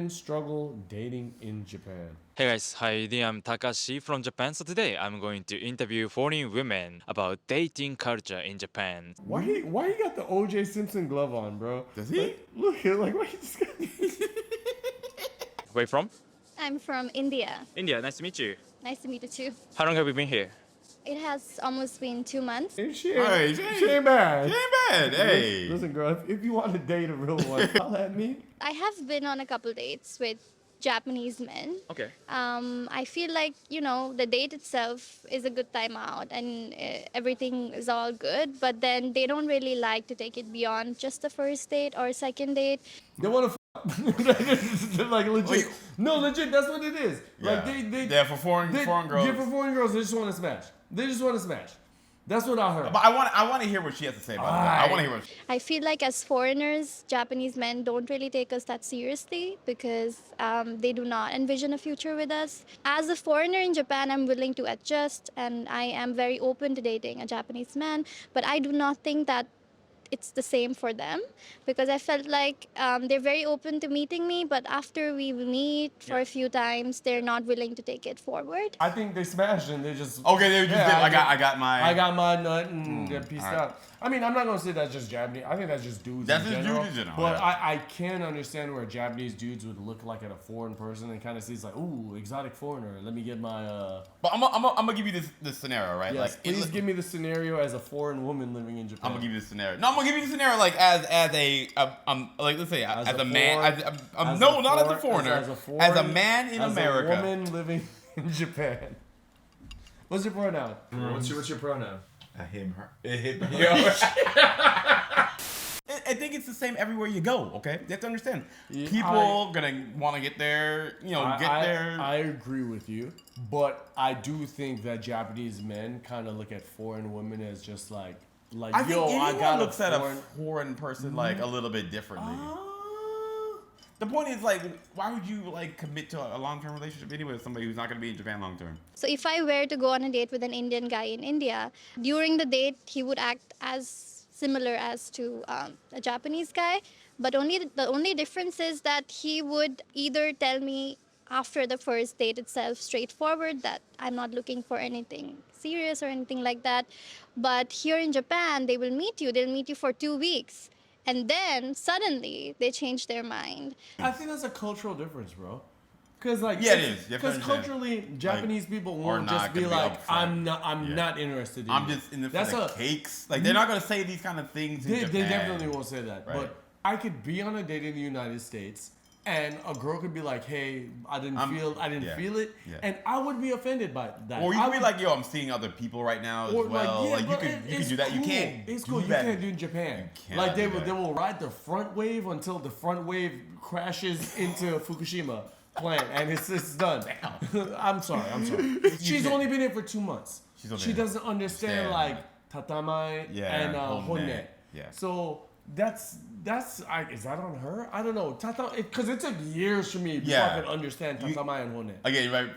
women struggle dating in Japan. Hey guys, hi, I'm Takashi from Japan. So today I'm going to interview foreign women about dating culture in Japan. Why he got the O.J. Simpson glove on, bro? Does he? Like, look here, like why he just got Where you from? I'm from India. India, nice to meet you. Nice to meet you too. How long have you been here? It has almost been 2 months. She Hey, ain't bad. She ain't bad. Hey. Listen, girl, if you want to date a real one, holla at me. I have been on a couple dates with Japanese men. Okay. I feel like, the date itself is a good time out and everything is all good, but then they don't really like to take it beyond just the first date or second date. They want to like legit. Wait. No, legit, that's what it is. Like Yeah, for foreign girls. Yeah, for foreign girls, they just want to smash. They just want to smash. That's what I heard. But I want to hear what she has to say about that. I want to hear what. I feel like as foreigners, Japanese men don't really take us that seriously because they do not envision a future with us. As a foreigner in Japan, I'm willing to adjust and I am very open to dating a Japanese man, but I do not think that it's the same for them because I felt like they're very open to meeting me, but after we meet for a few times, they're not willing to take it forward. I think they smashed and they just Okay, they just did. I got my nut and they're pieced out. I mean, I'm not gonna say that's just Japanese. I think that's just dudes. That's in just general. dudes in general, But yeah. I can understand where Japanese dudes would look like at a foreign person and kind of sees like, ooh, exotic foreigner. Let me get my. But I'm gonna give you this scenario, right? Yes, Like, please give me the scenario as a foreign woman living in Japan. I'm gonna give you this scenario. No, I'm gonna give you the scenario like as a like let's say as a man. Not as a foreigner. As a man in America. As a woman living in Japan. What's your pronoun? What's your pronoun? Him, her. I think it's the same everywhere you go. Okay, you have to understand. People gonna want to get there. I agree with you, but I do think that Japanese men kind of look at foreign women as just like I think anyone I got looks at a foreign person like a little bit differently. The point is, like, why would you like commit to a long-term relationship anyway with somebody who's not going to be in Japan long-term? So if I were to go on a date with an Indian guy in India, during the date, he would act as similar as to a Japanese guy, but the only difference is that he would either tell me after the first date itself straightforward that I'm not looking for anything serious or anything like that. But here in Japan, they'll meet you for 2 weeks. And then suddenly they change their mind. I think that's a cultural difference, bro. Because like it is. Because culturally, Japanese people won't just be like, I'm not interested in I'm you. just in the for the cakes. Like they're not gonna say these kind of things in Japan. They definitely won't say that. Right. But I could be on a date in the United States and a girl could be like, hey, I didn't feel it. Yeah. And I would be offended by that. Or you could be like, yo, I'm seeing other people right now as well. Like you can do that. Cool. You can't. It's cool. You can't do it in Japan. Like they will ride the front wave until the front wave crashes into Fukushima plant and it's done. I'm sorry. She's only been here for 2 months. She doesn't understand like tatamai and honne. Yeah. So that's is that on her? I don't know. Because it took years for me before I could understand tatamai and honne. Again, right?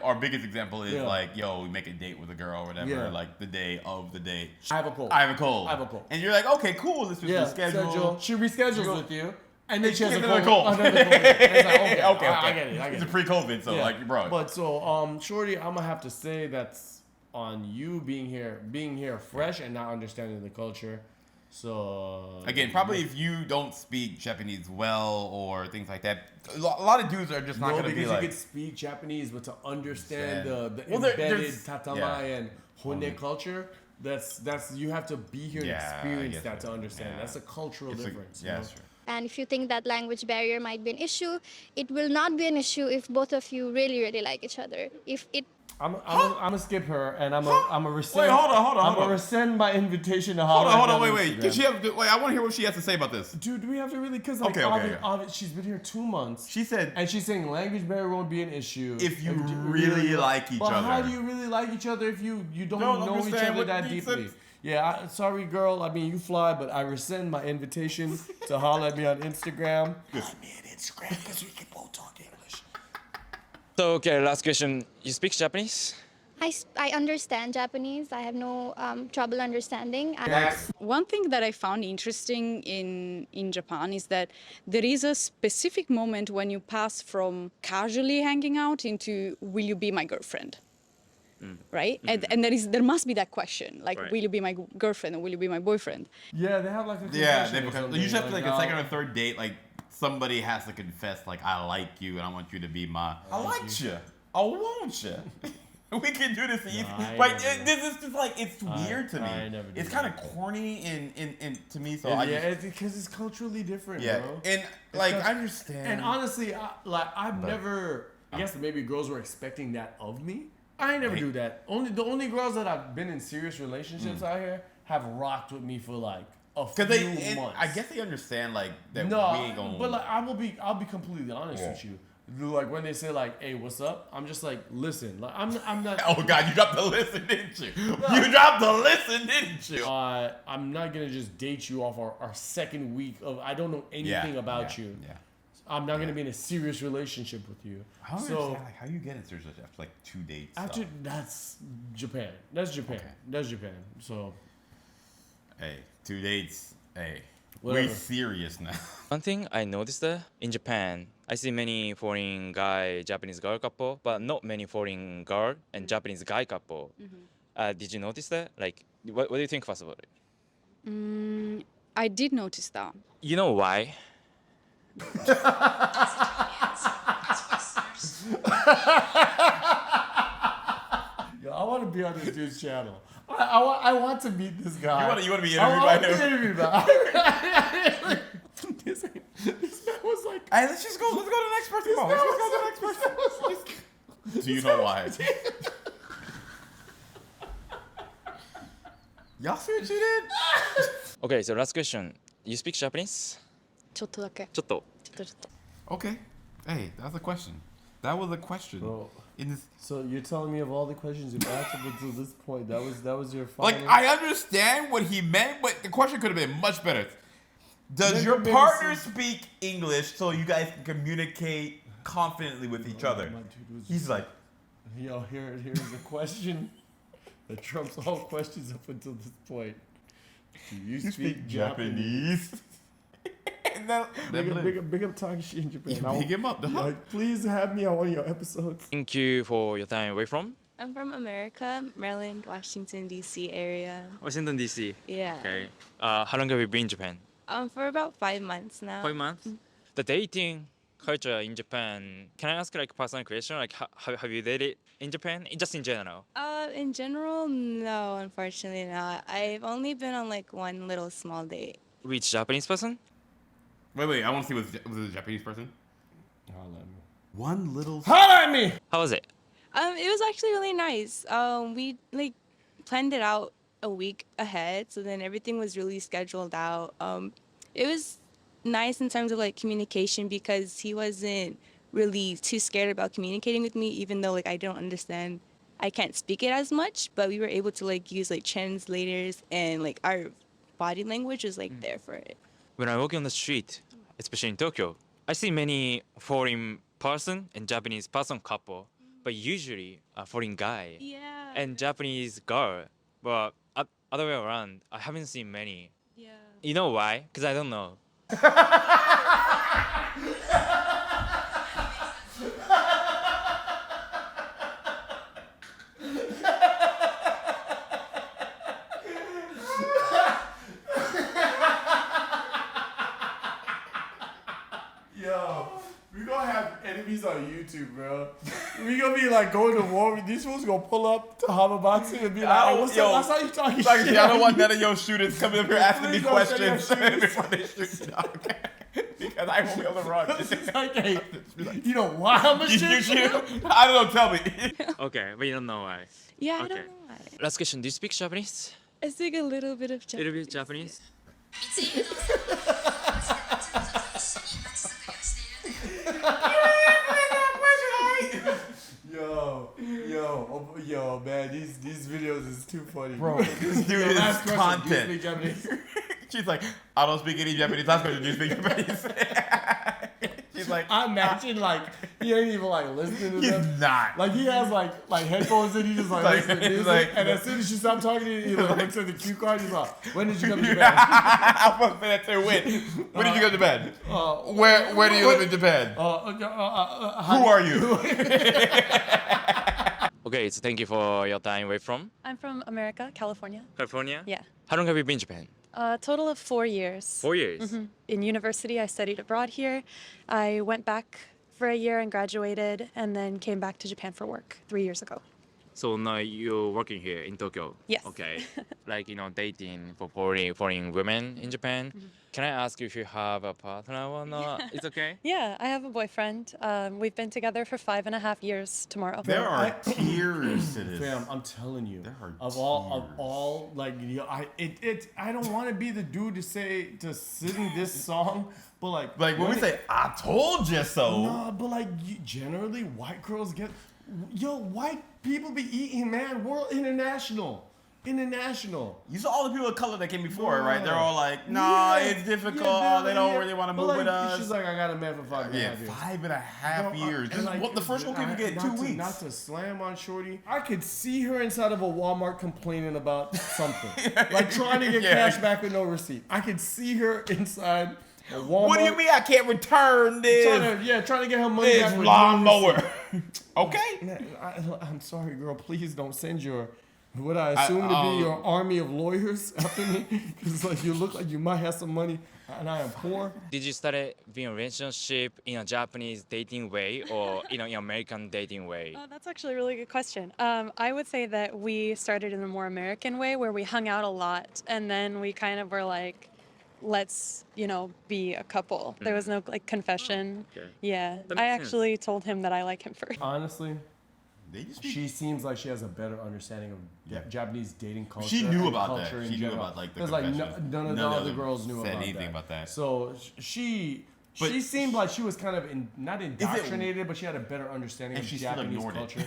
Our biggest example is like, yo, we make a date with a girl or whatever, like the day of the date. I have a cold. And you're like, okay, cool. This was rescheduled. She reschedules with you. And then she has another a cold. It's like, okay, I get it. It's a pre-COVID, so like, bro. But so, Shorty, I'm gonna have to say that's on you being here fresh and not understanding the culture. So again, probably if you don't speak Japanese well or things like that, a lot of dudes are just not going to be like. Because you could speak Japanese, but to understand the embedded tatamai and honne culture, that's you have to be here and experience that to understand. That's a cultural difference. That's true. And if you think that language barrier might be an issue, it will not be an issue if both of you really, really like each other. I'm gonna skip her and I'm gonna rescind. Wait, hold on. I'm gonna rescind my invitation to Hold on, wait. I want to hear what she has to say about this. Dude, do we have to really? Because like, she's been here 2 months. She said, and she's saying language barrier won't be an issue if you really like each other. But how do you really like each other if you don't know each other that deeply? Yeah, sorry, girl. I mean, you fly, but I rescind my invitation to holler at me on Instagram. Holler at me on Instagram because we can both talk English. So, okay, last question. You speak Japanese? I understand Japanese. I have no trouble understanding. One thing that I found interesting in Japan is that there is a specific moment when you pass from casually hanging out into will you be my girlfriend? Right? And there must be that question, like Right. will you be my girlfriend or will you be my boyfriend? Yeah, they have like a Yeah, confession they or become. something, Usually after like a second or oh, third date, like somebody has to confess, like I like you and I want you to be my. I like you. I want you. We can do this easy. I Like never- this is just like it's weird to me. I never do It's that. kind of corny and to me. So I yeah, just, it's because it's culturally different, yeah. bro. And like It's I understand. And honestly, I've never. I guess maybe girls were expecting that of me. I ain't never do that. The only girls that I've been in serious relationships out here have rocked with me for like a few Because they, months. I guess they understand like that No, we ain't gonna. but like I'll be completely honest Yeah. with you. Like when they say like, "Hey, what's up?" I'm just like, "Listen, like I'm not." Oh God, you dropped the listen, didn't you? You dropped the listen, didn't you? I'm not gonna just date you off our second week of I don't know anything about you. Yeah. I'm not gonna be in a serious relationship with you. I don't So understand like how you get in serious relationship after like 2 dates. after that's Japan. That's Japan. Okay. That's Japan. So Hey, 2 dates. Hey, Whatever. we serious now. One thing I noticed in Japan, I see many foreign guy, Japanese girl couple, but not many foreign girl and Japanese guy couple. Did you notice that? Like, what do you think first of all? I did notice that. You know why? yo, I want to be on this dude's channel. I want to meet this guy. You wanna be I interviewed want by to be him? interviewed by this man was like. Hey, let's go to the next person. Come on, let's just go to the next person. Do you know why? Y'all see what you did? Okay, so last question. You speak Japanese? ちょっとだけ。ちょっと。ちょっと。 Okay. Hey, that's a question. That was a question. Bro. In this, So you're telling me of all the questions you've asked up until this point, that was your final. like, I understand what he meant, but the question could have been much better. Does Maybe- your maybe partner some- speak English so you guys can communicate confidently with each other? My dude was He's like, yo, here's a question that trumps all questions up until this point. Do you, speak Japanese? and then, Big up Takashi in Japan. Yeah, pick him up, dog. Like, please have me on one of your episodes. Thank you for your time. Where you from? I'm from America, Maryland, Washington, D.C. area. Washington, D.C. Yeah. Okay. How long have you been in Japan? For about 5 months now. 5 months? The dating culture in Japan, can I ask like a personal question? Like, have you dated in Japan? Just in general? In general, no, unfortunately not. I've only been on like one little small date. Which Japanese person? wait, I want to see was it a Japanese person? One little. Holler at me! How was it? It was actually really nice. We like planned it out a week ahead, so then everything was really scheduled out. It was nice in terms of like communication because he wasn't really too scared about communicating with me, even though like I don't understand. I can't speak it as much, but we were able to like use like translators and like our body language was like there for it. When I walk on the street, especially in Tokyo, I see many foreign person and Japanese person couple, but usually a foreign guy Yeah. and Japanese girl. But other way around, I haven't seen many. Yeah. You know why? Because I don't know. Yo, we gonna have enemies on YouTube, bro. We gonna be like going to war. These fools gonna pull up to Hamamatsu and be like, Oh, "Hey, what's yo, up? I saw you talking Like, shit." I don't want none of your shooters coming up here asking me Please don't say your questions shooters. before they shoot you, dog. Because I won't be able to run. It's like, hey, you know why I'm a You shit? shoot? I don't know. Tell me. Okay, but you don't know why. Yeah, I Okay. don't know why. Last question, do you speak Japanese? I speak a little bit of A little Japanese. bit Japanese? Yo, man, these videos is too funny, Bro, this dude Yo, is last question, content. Do you speak Japanese? She's like, I don't speak any Japanese. Last question, do you speak Japanese? She's like, I imagine like he ain't even like listening to he's them. not. Like he has like headphones in, he just like listens to music, and as soon as you stop talking to you, he like, looks at the cue card, he's like, when did you come to Japan? I'm supposed to say that too. When did you go to Japan? Where do you live in Japan? Who are you? Okay, so thank you for your time. Where from? I'm from America, California. California? Yeah. How long have you been in Japan? A total of 4 years. 4 years. In university, I studied abroad here. I went back for a year and graduated, and then came back to Japan for work 3 years ago. So now you're working here in Tokyo? Yes. Okay. Like, dating for foreign women in Japan. Can I ask you if you have a partner or not? It's okay? Yeah, I have a boyfriend. We've been together for 5.5 years tomorrow. There are tears to this. Fam, I'm telling you, There are of all, like, I don't want to be the dude to sing this song, but like When we say, I told you so. nah, but like generally white girls get, white people be eating, man. World international. You saw all the people of color that came before, right? They're Yeah. all like, nah, Yeah. it's difficult. Yeah, they don't really want to but move like, with us. She's like, I got a man for 5.5 yeah, years. 5.5 years. This And is like, what the first one could get 2 weeks. Not to slam on Shorty. I could see her inside of a Walmart complaining about something. Like trying to get cash back with no receipt. I could see her inside a Walmart. What do you mean I can't return this? Trying to get her money back This with lawnmower. No Okay. receipt. I'm sorry, girl. Please don't send your... What I assume to be your army of lawyers after me. Because like, you look like you might have some money and I am poor. Did you start being a relationship in a Japanese dating way or in American dating way? Oh, that's actually a really good question. I would say that we started in a more American way where we hung out a lot, and then we kind of were like, let's, be a couple. There was no like confession. Okay. Yeah. That I makes sense. actually told him that I like him first. Honestly, They just she seems like she has a better understanding of Japanese dating culture. She knew and about culture that. in She knew general. about like the 'Cause, like confession. none of the other girls knew said about anything that. about that. So she seemed like she was kind of not indoctrinated, but she had a better understanding And of she still Japanese ignored it. culture.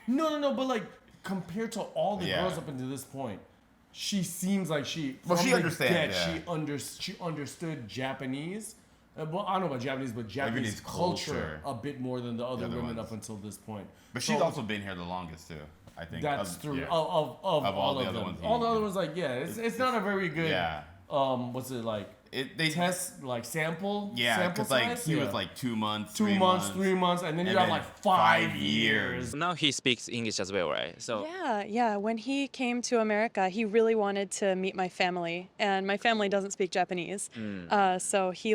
No, but like compared to all the Yeah. girls up until this point, she seems like she. Well, from she the understands, get, yeah. She understood Japanese. Well, I don't know about Japanese, but Japanese Japanese culture culture. a bit more than the other other women ones. up until this point. But she's So- also been here the longest too. I think that's Of- true. yeah. Of all the of other them. ones, All the yeah. other ones, like, it's not a very good. Yeah. What's it like? They Test like sample. Yeah, sample because like size? he Yeah. was like 2 months, 2 months, 3 months, and then you and got then like 5 5 years. Now he speaks English as well, right? So Yeah. When he came to America, he really wanted to meet my family, and my family doesn't speak Japanese. So he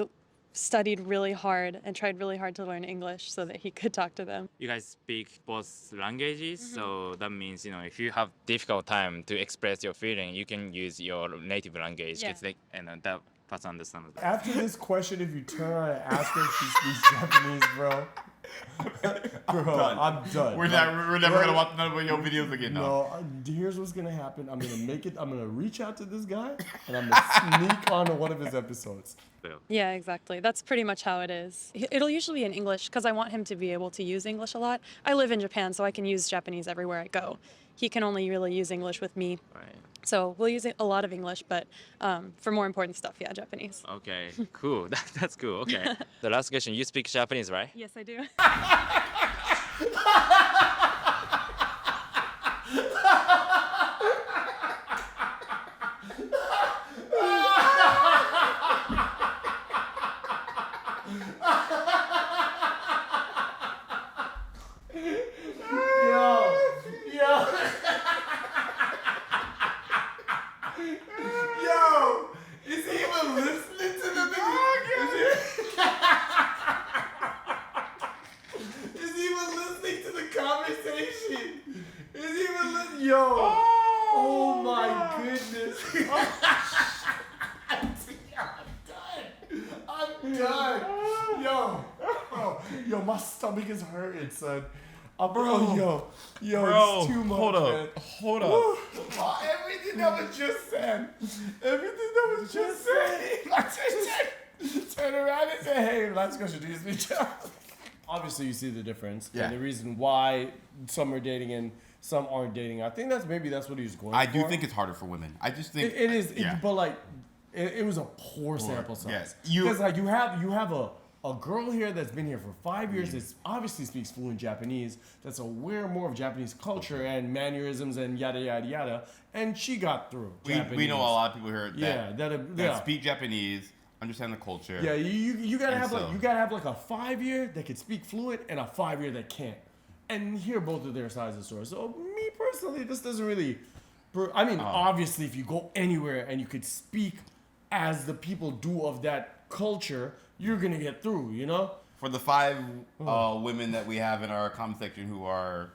studied really hard and tried really hard to learn English so that he could talk to them. you guys speak both languages, so that means if you have difficult time to express your feeling, you can use your native language. Yeah. And that person understands. After this question, if you turn around and ask her if she speaks Japanese, bro, I'm done. We're never gonna watch none of your videos again. No, here's what's gonna happen. I'm gonna reach out to this guy, and I'm gonna sneak onto one of his episodes. Yeah, exactly. That's pretty much how it is. It'll usually be in English because I want him to be able to use English a lot. I live in Japan, so I can use Japanese everywhere I go. He can only really use English with me. Right. So we'll use a lot of English, but for more important stuff, yeah, Japanese. Okay, cool. That's cool. Okay. The last question, you speak Japanese, right? Yes, I do. Yo, is he even listening to the video? Is he even listening to the conversation? Is he even listening? Yo. Oh my goodness. I'm done. Yo, my stomach is hurting, son. Yo, it's too much, hold up, man. hold up. Woo. Everything that was just said. Turn around and say, hey, last question, do you speak Japanese? Obviously, you see the difference. Yeah. And the reason why some are dating and some aren't dating. I think that's what he was going for. I do think it's harder for women. I just think it is. Yeah. But like, it was a poor sample yeah. size. Because like you have a girl here that's been here for 5 years that obviously speaks fluent Japanese, that's aware more of Japanese culture and mannerisms and yada yada yada, and she got through. We know a lot of people here that Yeah. speak Japanese, understand the culture. Yeah, you gotta And have so- you gotta have like a 5-year that could speak fluent and a 5-year that can't, and hear both of their sides of the story. So me personally, this doesn't really. I mean, obviously, if you go anywhere and you could speak as the people do of that culture, you're gonna get through. You know. For the 5 women that we have in our comment section who are,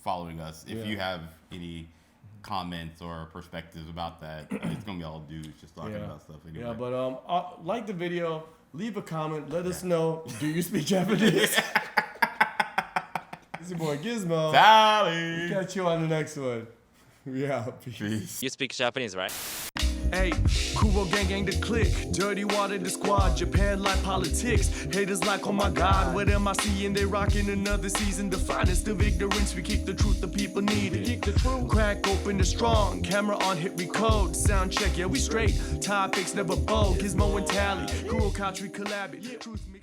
following us, if you have any comments or perspectives about that, it's gonna be all dudes just talking about stuff anyway. Yeah, but like the video, leave a comment, let us know. Do you speak Japanese? It's your boy Gizmo. Sally! Catch you on the next one. Yeah, Peace. You speak Japanese, right? Hey, Kuro gang gang the click, dirty water the squad, Japan like politics, haters like oh my god, what am I seeing, they rocking another season, the finest of ignorance, we kick the truth the people need it, kick the truth, crack open the strong, camera on hit recode, sound check, yeah we straight, topics never bold, Gizmo and Tally, Kuro Kouch we collab it, truth mix.